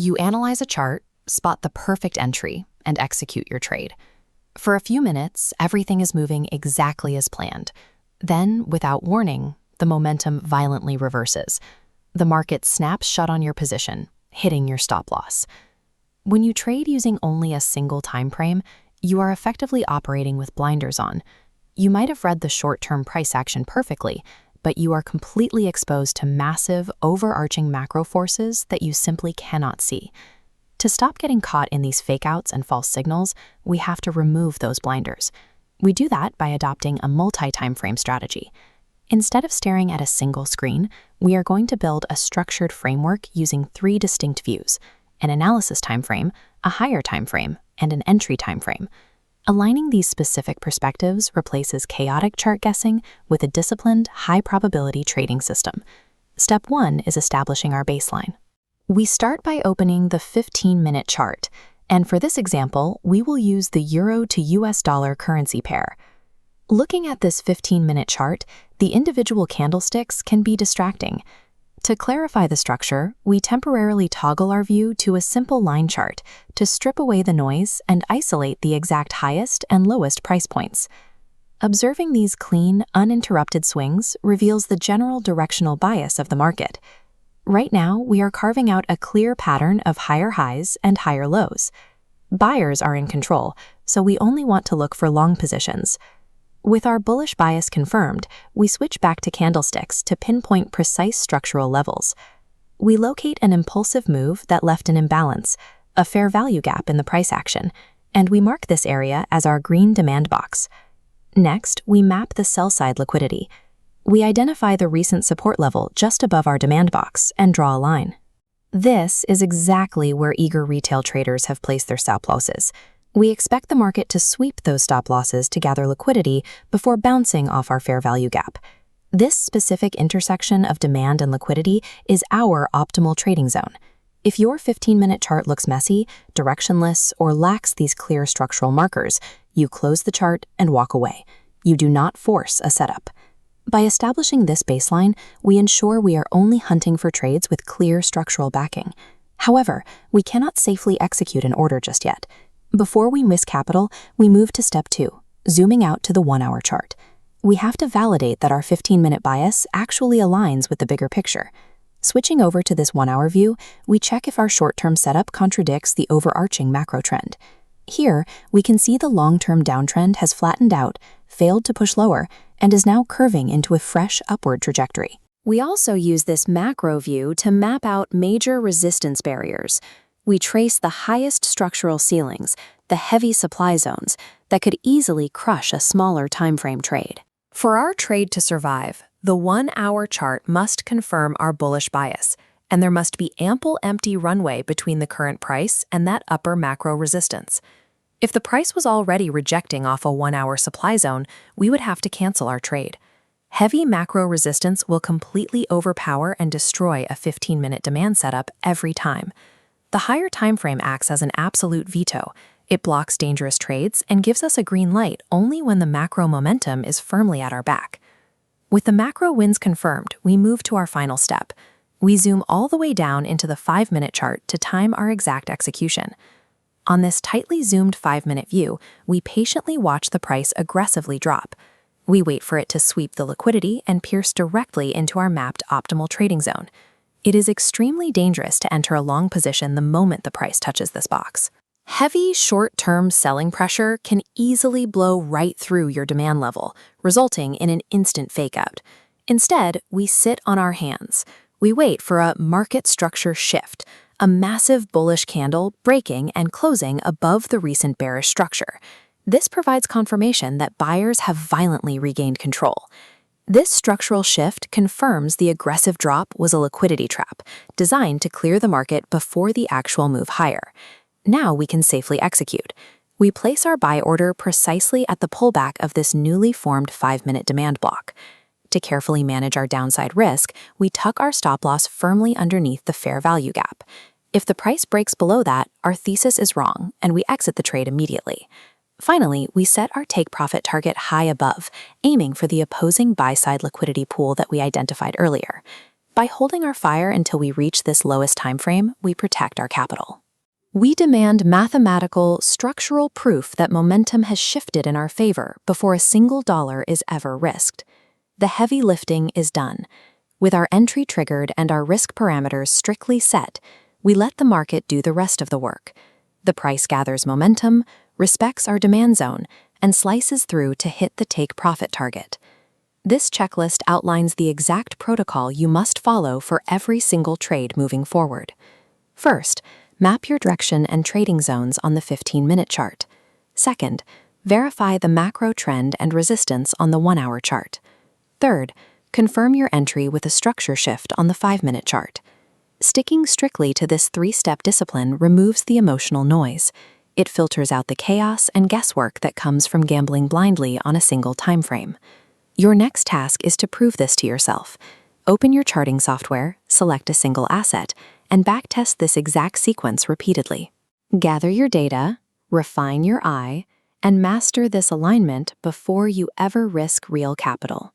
You analyze a chart, spot the perfect entry, and execute your trade. For a few minutes, everything is moving exactly as planned. Then, without warning, the momentum violently reverses. The market snaps shut on your position, hitting your stop loss. When you trade using only a single time frame, you are effectively operating with blinders on. You might have read the short-term price action perfectly, but you are completely exposed to massive, overarching macro forces that you simply cannot see. To stop getting caught in these fake-outs and false signals, we have to remove those blinders. We do that by adopting a multi-timeframe strategy. Instead of staring at a single screen, we are going to build a structured framework using 3 distinct views: an analysis timeframe, a higher timeframe, and an entry timeframe. Aligning these specific perspectives replaces chaotic chart guessing with a disciplined, high-probability trading system. Step 1 is establishing our baseline. We start by opening the 15-minute chart, and for this example, we will use the euro to US dollar currency pair. Looking at this 15-minute chart, the individual candlesticks can be distracting. To clarify the structure, we temporarily toggle our view to a simple line chart to strip away the noise and isolate the exact highest and lowest price points. Observing these clean, uninterrupted swings reveals the general directional bias of the market. Right now, we are carving out a clear pattern of higher highs and higher lows. Buyers are in control, so we only want to look for long positions. With our bullish bias confirmed, we switch back to candlesticks to pinpoint precise structural levels. We locate an impulsive move that left an imbalance, a fair value gap in the price action, and we mark this area as our green demand box. Next, we map the sell-side liquidity. We identify the recent support level just above our demand box and draw a line. This is exactly where eager retail traders have placed their stop losses. We expect the market to sweep those stop losses to gather liquidity before bouncing off our fair value gap. This specific intersection of demand and liquidity is our optimal trading zone. If your 15-minute chart looks messy, directionless, or lacks these clear structural markers, you close the chart and walk away. You do not force a setup. By establishing this baseline, we ensure we are only hunting for trades with clear structural backing. However, we cannot safely execute an order just yet. Before we miss capital, we move to step 2, zooming out to the 1-hour chart. We have to validate that our 15-minute bias actually aligns with the bigger picture. Switching over to this 1-hour view, we check if our short-term setup contradicts the overarching macro trend. Here, we can see the long-term downtrend has flattened out, failed to push lower, and is now curving into a fresh upward trajectory. We also use this macro view to map out major resistance barriers. We trace the highest structural ceilings, the heavy supply zones, that could easily crush a smaller timeframe trade. For our trade to survive, the 1-hour chart must confirm our bullish bias, and there must be ample empty runway between the current price and that upper macro resistance. If the price was already rejecting off a 1-hour supply zone, we would have to cancel our trade. Heavy macro resistance will completely overpower and destroy a 15-minute demand setup every time. The higher timeframe acts as an absolute veto. It blocks dangerous trades and gives us a green light only when the macro momentum is firmly at our back. With the macro wins confirmed, we move to our final step. We zoom all the way down into the 5-minute chart to time our exact execution. On this tightly zoomed 5-minute view, we patiently watch the price aggressively drop. We wait for it to sweep the liquidity and pierce directly into our mapped optimal trading zone. It is extremely dangerous to enter a long position the moment the price touches this box. Heavy, short-term selling pressure can easily blow right through your demand level, resulting in an instant fake-out. Instead, we sit on our hands. We wait for a market structure shift, a massive bullish candle breaking and closing above the recent bearish structure. This provides confirmation that buyers have violently regained control. This structural shift confirms the aggressive drop was a liquidity trap, designed to clear the market before the actual move higher. Now we can safely execute. We place our buy order precisely at the pullback of this newly formed 5-minute demand block. To carefully manage our downside risk, we tuck our stop loss firmly underneath the fair value gap. If the price breaks below that, our thesis is wrong, and we exit the trade immediately. Finally, we set our take-profit target high above, aiming for the opposing buy-side liquidity pool that we identified earlier. By holding our fire until we reach this lowest time frame, we protect our capital. We demand mathematical, structural proof that momentum has shifted in our favor before a single dollar is ever risked. The heavy lifting is done. With our entry triggered and our risk parameters strictly set, we let the market do the rest of the work. The price gathers momentum, respects our demand zone, and slices through to hit the take-profit target. This checklist outlines the exact protocol you must follow for every single trade moving forward. First, map your direction and trading zones on the 15-minute chart. Second, verify the macro trend and resistance on the 1-hour chart. Third, confirm your entry with a structure shift on the 5-minute chart. Sticking strictly to this 3-step discipline removes the emotional noise. It filters out the chaos and guesswork that comes from gambling blindly on a single time frame. Your next task is to prove this to yourself. Open your charting software, select a single asset, and backtest this exact sequence repeatedly. Gather your data, refine your eye, and master this alignment before you ever risk real capital.